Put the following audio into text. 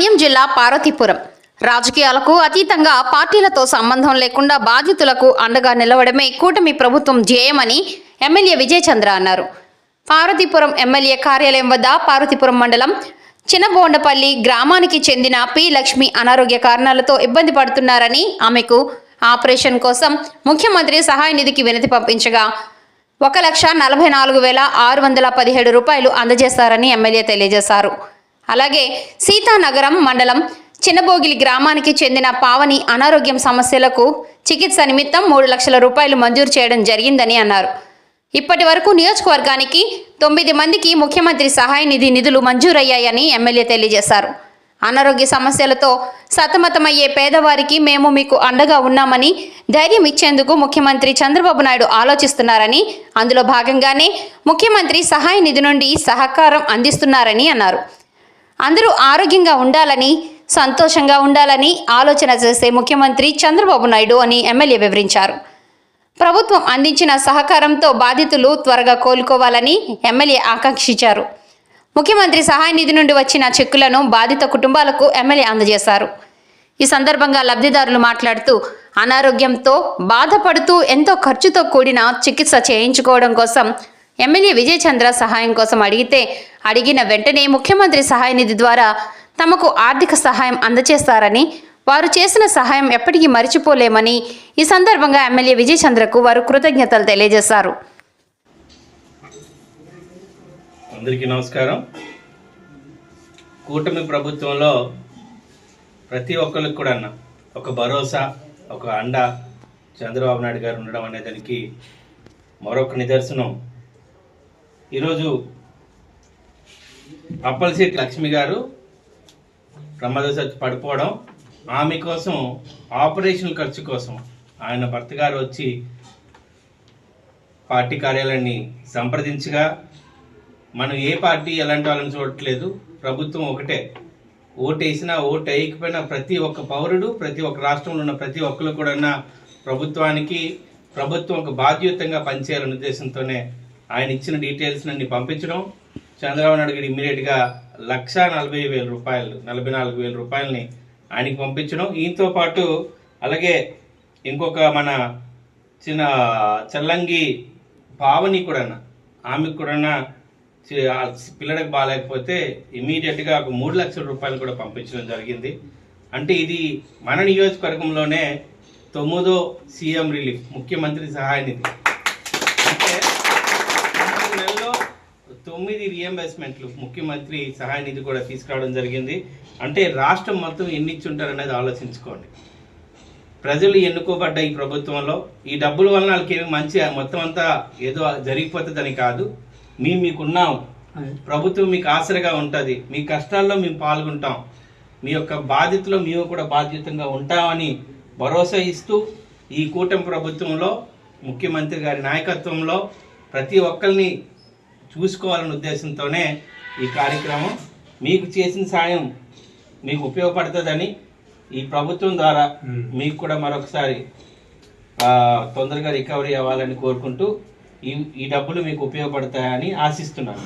మన్యం జిల్లా పార్వతీపురం రాజకీయాలకు అతీతంగా పార్టీలతో సంబంధం లేకుండా బాధితులకు అండగా నిలవడమే కూటమి ప్రభుత్వం ధ్యేయమని ఎమ్మెల్యే విజయ్ చంద్ర అన్నారు. పార్వతీపురం ఎమ్మెల్యే కార్యాలయం వద్ద పార్వతీపురం మండలం చిన్నబోండపల్లి గ్రామానికి చెందిన పి లక్ష్మి అనారోగ్య కారణాలతో ఇబ్బంది పడుతున్నారని, ఆమెకు ఆపరేషన్ కోసం ముఖ్యమంత్రి సహాయ నిధికి వినతి పంపించగా 1,44,617 రూపాయలు అందజేస్తారని ఎమ్మెల్యే తెలియజేశారు. అలాగే సీతానగరం మండలం చిన్నబోగిలి గ్రామానికి చెందిన పావని అనారోగ్యం సమస్యలకు చికిత్స నిమిత్తం 3 లక్షల రూపాయలు మంజూరు చేయడం జరిగిందని అన్నారు. ఇప్పటి వరకు నియోజకవర్గానికి 9 మందికి ముఖ్యమంత్రి సహాయ నిధి నిధులు మంజూరయ్యాయని ఎమ్మెల్యే తెలియజేశారు. అనారోగ్య సమస్యలతో సతమతమయ్యే పేదవారికి మేము మీకు అండగా ఉన్నామని ధైర్యం ఇచ్చేందుకు ముఖ్యమంత్రి చంద్రబాబు నాయుడు ఆలోచిస్తున్నారని, అందులో భాగంగానే ముఖ్యమంత్రి సహాయ నిధి నుండి సహకారం అందిస్తున్నారని అన్నారు. అందరూ ఆరోగ్యంగా ఉండాలని, సంతోషంగా ఉండాలని ఆలోచన చేసే ముఖ్యమంత్రి చంద్రబాబు నాయుడు అని ఎమ్మెల్యే వివరించారు. ప్రభుత్వం అందించిన సహకారంతో బాధితులు త్వరగా కోలుకోవాలని ఎమ్మెల్యే ఆకాంక్షించారు. ముఖ్యమంత్రి సహాయ నిధి నుండి వచ్చిన చెక్కులను బాధిత కుటుంబాలకు ఎమ్మెల్యే అందజేశారు. ఈ సందర్భంగా లబ్ధిదారులు మాట్లాడుతూ అనారోగ్యంతో బాధపడుతూ ఎంతో ఖర్చుతో కూడిన చికిత్స చేయించుకోవడం కోసం ఎమ్మెల్యే విజయ్ చంద్ర సహాయం కోసం అడిగిన వెంటనే ముఖ్యమంత్రి సహాయ నిధి ద్వారా తమకు ఆర్థిక సహాయం అందజేస్తారని, వారు చేసిన సహాయం ఎప్పటికీ మరిచిపోలేమని ఈ సందర్భంగా ఎమ్మెల్యే విజయ్ చంద్రకు వారు కృతజ్ఞతలు తెలియజేశారు. అందరికీ నమస్కారం. కూటమి ప్రభుత్వంలో ప్రతి ఒక్కరికి కూడా ఒక భరోసా, ఒక అండ చంద్రబాబు నాయుడు గారు ఉండడం అనే దానికి మరొక నిదర్శనం. ఈరోజు అప్పలశెట్టి లక్ష్మి గారు ప్రమాదవశాత్తు పడిపోవడం, ఆమె కోసం ఆపరేషన్ ఖర్చు కోసం ఆయన భర్త గారు వచ్చి పార్టీ కార్యాలయాన్ని సంప్రదించగా, మనం ఏ పార్టీ ఎలాంటి వాళ్ళని చూడట్లేదు, ప్రభుత్వం ఒకటే, ఓటు వేసినా ఓటు వేయకపోయినా ప్రతి ఒక్క పౌరుడు, ప్రతి ఒక్క రాష్ట్రంలో ఉన్న ప్రతి ఒక్కరు కూడా ప్రభుత్వం ఒక బాధ్యతంగా పనిచేయాలనే ఉద్దేశంతోనే ఆయన ఇచ్చిన డీటెయిల్స్ అన్ని పంపించడం, చంద్రబాబు నాయుడు గారు ఇమ్మీడియట్గా 1,40,000 రూపాయలు 44,000 రూపాయలని ఆయనకి పంపించడం. ఈయనతో పాటు అలాగే ఇంకొక మన చిన్న చల్లంగి పావని కూడా, ఆమెకు కూడా పిల్లలకు బాగాలేకపోతే ఇమీడియట్గా ఒక 3 లక్షల రూపాయలు కూడా పంపించడం జరిగింది. అంటే ఇది మన నియోజకవర్గంలోనే 9వ సీఎం రిలీఫ్, ముఖ్యమంత్రి సహాయ నిధి. అంటే 3 నెలల్లో 9 రీఎంబర్స్మెంట్లు ముఖ్యమంత్రి సహాయ నిధి కూడా తీసుకురావడం జరిగింది. అంటే రాష్ట్రం మొత్తం ఎన్ని ఇచ్చుంటారనేది ఆలోచించుకోండి. ప్రజలు ఎన్నుకోబడ్డ ఈ ప్రభుత్వంలో ఈ డబ్బుల వలన వాళ్ళకి ఏమి మంచి మొత్తం అంతా ఏదో జరిగిపోతుందని కాదు, మీకున్నాం, ప్రభుత్వం మీకు ఆసరగా ఉంటుంది, మీ కష్టాల్లో మేము పాల్గొంటాం, మీ యొక్క బాధ్యతలో మేము కూడా బాధ్యతంగా ఉంటామని భరోసా ఇస్తూ ఈ కూటమి ప్రభుత్వంలో ముఖ్యమంత్రి గారి నాయకత్వంలో ప్రతి ఒక్కరిని చూసుకోవాలనే ఉద్దేశంతోనే ఈ కార్యక్రమం. మీకు చేసిన సాయం మీకు ఉపయోగపడుతుందని ఈ ప్రభుత్వం ద్వారా మీకు కూడా మరొకసారి తొందరగా రికవరీ అవ్వాలని కోరుకుంటూ ఈ డబ్బులు మీకు ఉపయోగపడతాయని ఆశిస్తున్నాను.